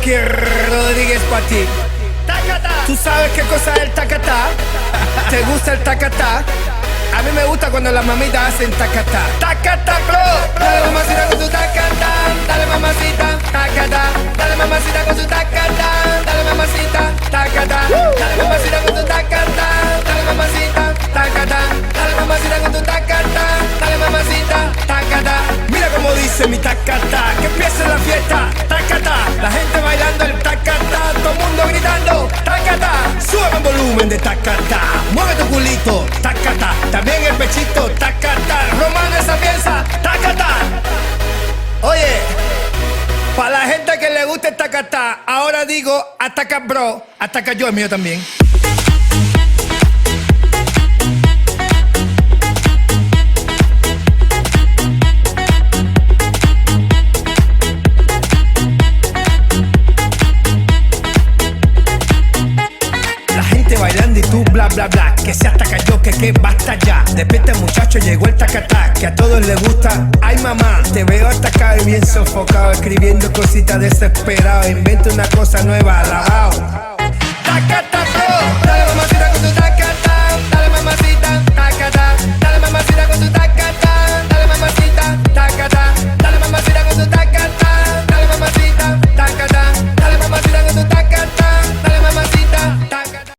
Frankie Rodríguez para ti. ¿Tú sabes qué cosa es el tacatá? ¿Te gusta el tacatá? A mí me gusta cuando las mamitas hacen tacatá. Tacatá, bro. Dale mamacita con su tacatá. Dale mamacita, tacatá. Dale mamacita con su tacatá. Dale mamacita, tacatá. Dale mamacita con su tacatá. Dale mamacita, tacatá. Dale mamacita con tu tacatá. Dale mamacita, tacatá. Mira cómo dice mi tacatá. Que empiece la fiesta, tacatá. La gente bailando el tacatá. Todo el mundo gritando, tacatá. Sube el volumen de tacatá. Mueve tu culito, tacatá. También el pechito, tacatá. Romano esa pieza, tacatá. Oye, para la gente que le guste el tacatá, ahora digo ataca bro, ataca yo, el mío también. Bailando y tú bla bla bla, que se ataca yo, que basta ya. Despierta muchacho, llegó el tacatá, que a todos les gusta. Ay mamá, te veo atacado y bien sofocado, escribiendo cositas desesperado. Inventa una cosa nueva, alabao.